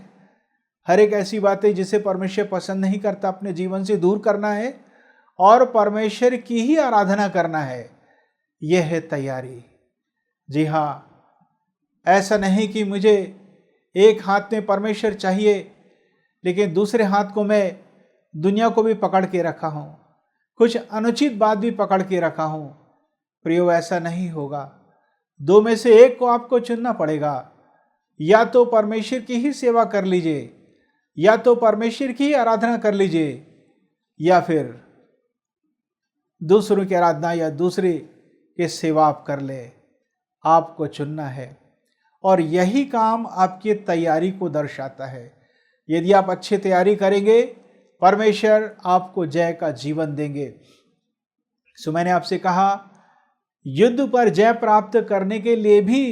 हर एक ऐसी बातें जिसे परमेश्वर पसंद नहीं करता अपने जीवन से दूर करना है और परमेश्वर की ही आराधना करना है। यह है तैयारी। जी हाँ, ऐसा नहीं कि मुझे एक हाथ में परमेश्वर चाहिए लेकिन दूसरे हाथ को मैं दुनिया को भी पकड़ के रखा हूँ, कुछ अनुचित बात भी पकड़ के रखा हूँ। प्रियो, ऐसा नहीं होगा। दो में से एक को आपको चुनना पड़ेगा। या तो परमेश्वर की ही सेवा कर लीजिए, या तो परमेश्वर की ही आराधना कर लीजिए, या फिर दूसरों की आराधना या दूसरे की सेवा आप कर ले। आपको चुनना है और यही काम आपकी तैयारी को दर्शाता है। यदि आप अच्छी तैयारी करेंगे, परमेश्वर आपको जय का जीवन देंगे। सो मैंने आपसे कहा, युद्ध पर जय प्राप्त करने के लिए भी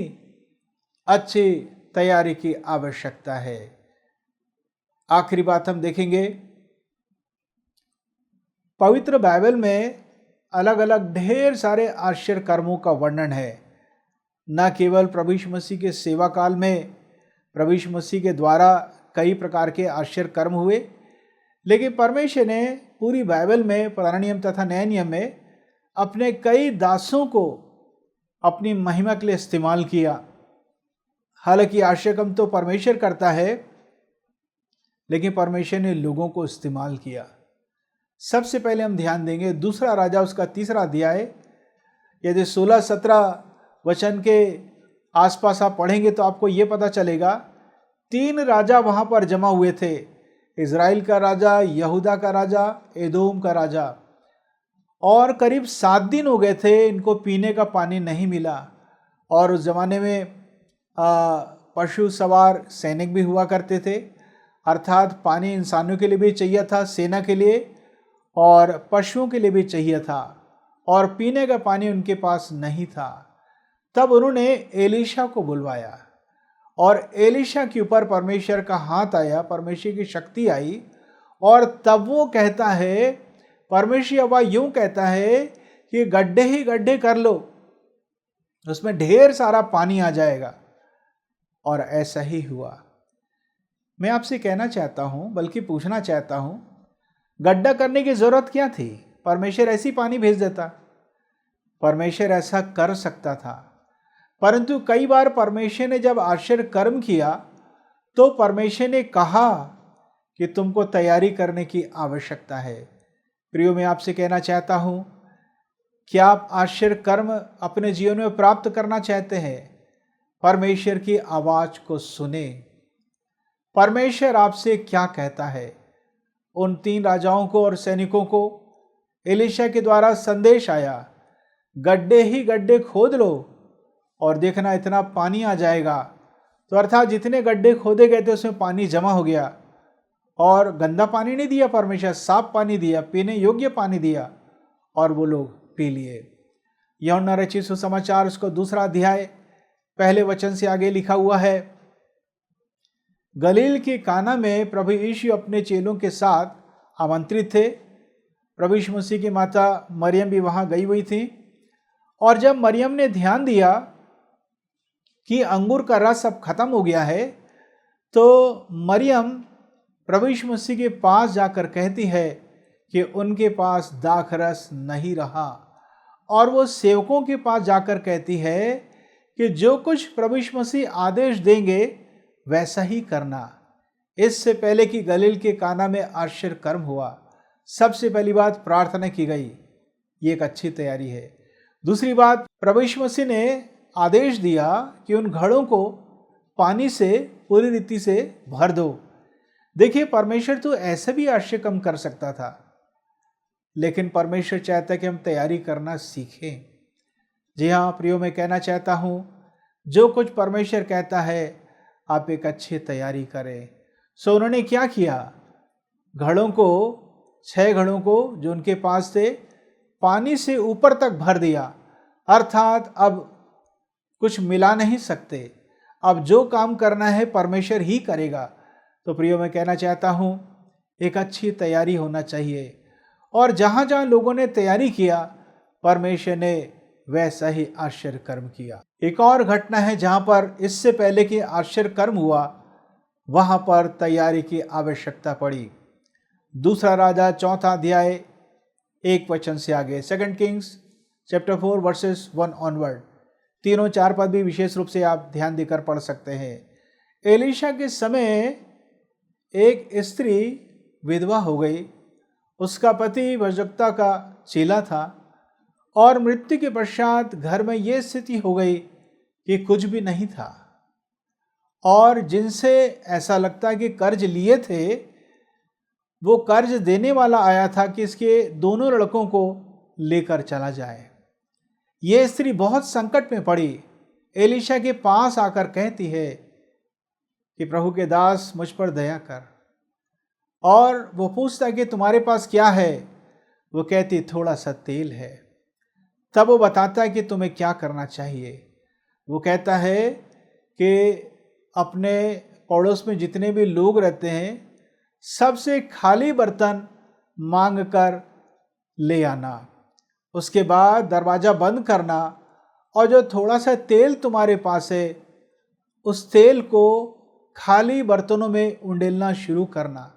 अच्छी तैयारी की आवश्यकता है। आखिरी बात हम देखेंगे, पवित्र बाइबल में अलग अलग ढेर सारे आश्चर्य कर्मों का वर्णन है। न केवल प्रभु यीशु मसीह के सेवा काल में प्रभु यीशु मसीह के द्वारा कई प्रकार के आश्चर्य कर्म हुए, लेकिन परमेश्वर ने पूरी बाइबल में, पुराने नियम तथा नए नियम में, अपने कई दासों को अपनी महिमा के लिए इस्तेमाल किया। हालांकि आश्चर्य कर्म तो परमेश्वर करता है, लेकिन परमेश्वर ने लोगों को इस्तेमाल किया। सबसे पहले हम ध्यान देंगे दूसरा राजा उसका 3रा अध्याय। यदि 16-17 वचन के आसपास आप पढ़ेंगे तो आपको ये पता चलेगा 3 राजा वहां पर जमा हुए थे। इज़राइल का राजा, यहूदा का राजा, एदोम का राजा, और करीब 7 दिन हो गए थे इनको पीने का पानी नहीं मिला। और उस जमाने में पशु सवार सैनिक भी हुआ करते थे, अर्थात पानी इंसानों के लिए भी चाहिए था, सेना के लिए, और पशुओं के लिए भी चाहिए था, और पीने का पानी उनके पास नहीं था। तब उन्होंने एलीशा को बुलवाया और एलीशा के ऊपर परमेश्वर का हाथ आया, परमेश्वर की शक्ति आई, और तब वो कहता है, परमेश्वर अब यूं कहता है कि गड्ढे ही गड्ढे कर लो, उसमें ढेर सारा पानी आ जाएगा। और ऐसा ही हुआ। मैं आपसे कहना चाहता हूं, बल्कि पूछना चाहता हूं, गड्ढा करने की जरूरत क्या थी? परमेश्वर ऐसी पानी भेज देता। परमेश्वर ऐसा कर सकता था, परंतु कई बार परमेश्वर ने जब आश्चर्य कर्म किया तो परमेश्वर ने कहा कि तुमको तैयारी करने की आवश्यकता है। प्रियो, मैं आपसे कहना चाहता हूं, क्या आप आश्चर्य कर्म अपने जीवन में प्राप्त करना चाहते हैं? परमेश्वर की आवाज को सुने। परमेश्वर आपसे क्या कहता है? उन 3 राजाओं को और सैनिकों को एलीशा के द्वारा संदेश आया, गड्ढे ही गड्ढे खोद लो और देखना इतना पानी आ जाएगा। तो अर्थात जितने गड्ढे खोदे गए थे उसमें पानी जमा हो गया, और गंदा पानी नहीं दिया परमेश्वर, साफ पानी दिया, पीने योग्य पानी दिया, और वो लोग पी लिए। यूहन्ना रचित सुसमाचार उसको 2 अध्याय पहले वचन से आगे लिखा हुआ है, गलील के काना में प्रभु यीशु अपने चेलों के साथ आमंत्रित थे। प्रभु यीशु मसीह की माता मरियम भी वहां गई हुई थी, और जब मरियम ने ध्यान दिया कि अंगूर का रस अब खत्म हो गया है, तो मरियम प्रभु यीशु मसीह के पास जाकर कहती है कि उनके पास दाख रस नहीं रहा, और वो सेवकों के पास जाकर कहती है कि जो कुछ प्रभु यीशु मसीह आदेश देंगे वैसा ही करना। इससे पहले कि गलील के काना में आश्चर्य कर्म हुआ, सबसे पहली बात प्रार्थना की गई। ये एक अच्छी तैयारी है। दूसरी बात, प्रभु यीशु मसीह ने आदेश दिया कि उन घड़ों को पानी से पूरी रीति से भर दो। देखिए, परमेश्वर तो ऐसे भी आश्चर्य कर्म कर सकता था, लेकिन परमेश्वर चाहता है कि हम तैयारी करना सीखें। जी हाँ प्रियो, मैं कहना चाहता हूँ, जो कुछ परमेश्वर कहता है आप एक अच्छी तैयारी करें। सो उन्होंने क्या किया? घड़ों को, 6 घड़ों को जो उनके पास थे, पानी से ऊपर तक भर दिया। अर्थात अब कुछ मिला नहीं सकते, अब जो काम करना है परमेश्वर ही करेगा। तो प्रियो, मैं कहना चाहता हूँ, एक अच्छी तैयारी होना चाहिए, और जहाँ जहाँ लोगों ने तैयारी किया परमेश्वर ने वैसा ही आश्चर्य कर्म किया। एक और घटना है जहाँ पर इससे पहले कि आश्चर्य कर्म हुआ, वहाँ पर तैयारी की आवश्यकता पड़ी। 2 राजा 4 अध्याय 1 वचन से आगे, 2 किंग्स चैप्टर 4 वर्सेस 1 ऑनवर्ड, 3-4 पद भी विशेष रूप से आप ध्यान देकर पढ़ सकते हैं। एलीशा के समय एक स्त्री विधवा हो गई, उसका पति भजकता का चेला था, और मृत्यु के पश्चात घर में यह स्थिति हो गई कि कुछ भी नहीं था, और जिनसे ऐसा लगता है कि कर्ज लिए थे, वो कर्ज देने वाला आया था कि इसके दोनों लड़कों को लेकर चला जाए। ये स्त्री बहुत संकट में पड़ी, एलीशा के पास आकर कहती है कि प्रभु के दास, मुझ पर दया कर। और वो पूछता कि तुम्हारे पास क्या है? वो कहती थोड़ा सा तेल है। तब वो बताता है कि तुम्हें क्या करना चाहिए। वो कहता है कि अपने पड़ोस में जितने भी लोग रहते हैं, सबसे खाली बर्तन मांग कर ले आना, उसके बाद दरवाज़ा बंद करना, और जो थोड़ा सा तेल तुम्हारे पास है उस तेल को खाली बर्तनों में उंडेलना शुरू करना।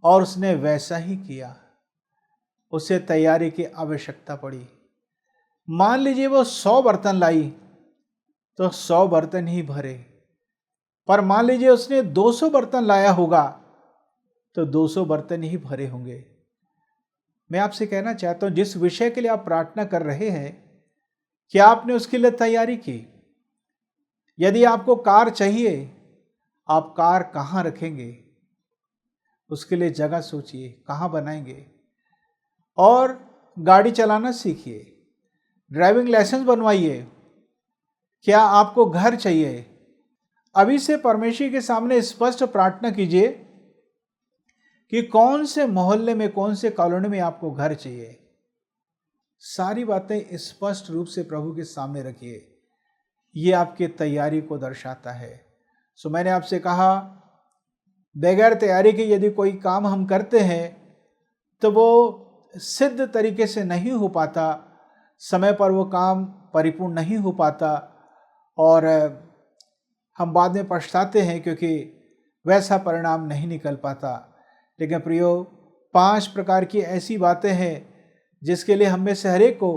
और उसने वैसा ही किया। उसे तैयारी की आवश्यकता पड़ी। मान लीजिए वो 100 बर्तन लाई तो 100 बर्तन ही भरे, पर मान लीजिए उसने 200 बर्तन लाया होगा तो 200 बर्तन ही भरे होंगे। मैं आपसे कहना चाहता हूं, जिस विषय के लिए आप प्रार्थना कर रहे हैं, क्या आपने उसके लिए तैयारी की? यदि आपको कार चाहिए, आप कार कहाँ रखेंगे? उसके लिए जगह सोचिए, कहाँ बनाएंगे। और गाड़ी चलाना सीखिए, ड्राइविंग लाइसेंस बनवाइए। क्या आपको घर चाहिए? अभी से परमेश्वर के सामने स्पष्ट प्रार्थना कीजिए कि कौन से मोहल्ले में, कौन से कॉलोनी में आपको घर चाहिए। सारी बातें स्पष्ट रूप से प्रभु के सामने रखिए। ये आपकी तैयारी को दर्शाता है। सो मैंने आपसे कहा, बगैर तैयारी के यदि कोई काम हम करते हैं तो वो सिद्ध तरीके से नहीं हो पाता, समय पर वो काम परिपूर्ण नहीं हो पाता, और हम बाद में पछताते हैं, क्योंकि वैसा परिणाम नहीं निकल पाता। लेकिन प्रियो, 5 प्रकार की ऐसी बातें हैं जिसके लिए हम में से हर एक को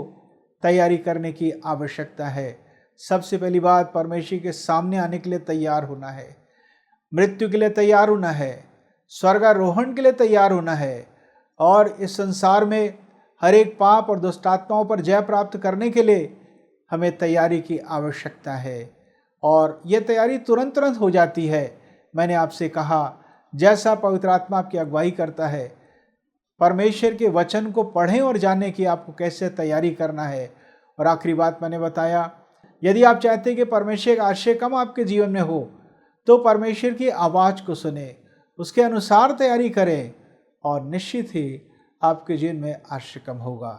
तैयारी करने की आवश्यकता है। सबसे पहली बात, परमेश्वर के सामने आने के लिए तैयार होना है, मृत्यु के लिए तैयार होना है, स्वर्गारोहण के लिए तैयार होना है, और इस संसार में हर एक पाप और दुष्ट आत्माओं पर जय प्राप्त करने के लिए हमें तैयारी की आवश्यकता है। और यह तैयारी तुरंत तुरंत हो जाती है। मैंने आपसे कहा, जैसा पवित्र आत्मा आपकी अगुवाई करता है, परमेश्वर के वचन को पढ़ें और जानें कि आपको कैसे तैयारी करना है। और आखिरी बात मैंने बताया, यदि आप चाहते हैं कि परमेश्वर का आश्रय कम आपके जीवन में हो, तो परमेश्वर की आवाज़ को सुने, उसके अनुसार तैयारी करें, और निश्चित ही आपके जीवन में आश्रय कम होगा।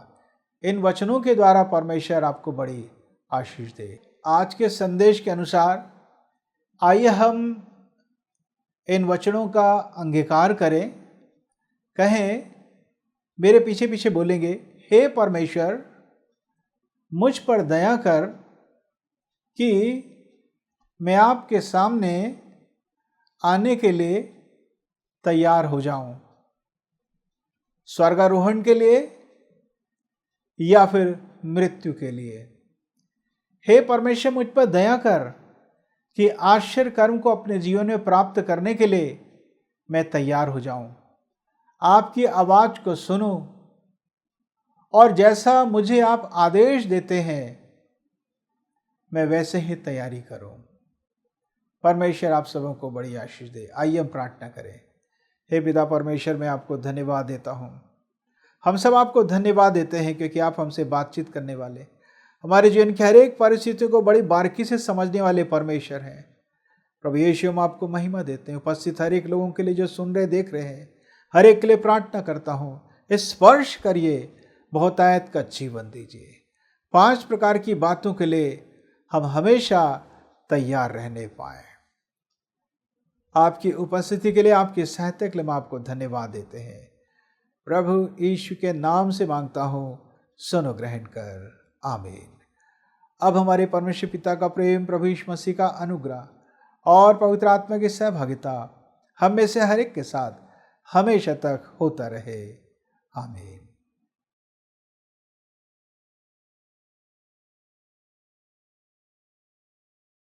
इन वचनों के द्वारा परमेश्वर आपको बड़ी आशीष दे। आज के संदेश के अनुसार आइए हम इन वचनों का अंगीकार करें। कहें, मेरे पीछे पीछे बोलेंगे, हे परमेश्वर, मुझ पर दया कर कि मैं आपके सामने आने के लिए तैयार हो जाऊं, स्वर्गारोहण के लिए या फिर मृत्यु के लिए। हे परमेश्वर, मुझ पर दया कर कि आश्चर्य कर्म को अपने जीवन में प्राप्त करने के लिए मैं तैयार हो जाऊं, आपकी आवाज़ को सुनूं, और जैसा मुझे आप आदेश देते हैं मैं वैसे ही तैयारी करूं। परमेश्वर आप सबों को बड़ी आशीष दे। आइए हम प्रार्थना करें। हे पिता परमेश्वर, मैं आपको धन्यवाद देता हूं। हम सब आपको धन्यवाद देते हैं क्योंकि आप हमसे बातचीत करने वाले, हमारे जीवन की हर एक परिस्थितियों को बड़ी बारीकी से समझने वाले परमेश्वर हैं। प्रभु यीशु, हम आपको महिमा देते हैं। उपस्थित हर एक लोगों के लिए जो सुन रहे देख रहे हैं, हर एक के लिए प्रार्थना करता हूँ, स्पर्श करिए, बहुतायत का जीवन दीजिए। 5 प्रकार की बातों के लिए हम हमेशा तैयार रहने पाए। आपकी उपस्थिति के लिए, आपकी सहायता के लिए हम आपको धन्यवाद देते हैं। प्रभु यीशु के नाम से मांगता हूँ, सुनो ग्रहण कर, आमीन। अब हमारे परमेश्वर पिता का प्रेम, प्रभु यीशु मसीह का अनुग्रह और पवित्र आत्मा की सहभागिता हम में से हर एक के साथ हमेशा तक होता रहे, आमीन।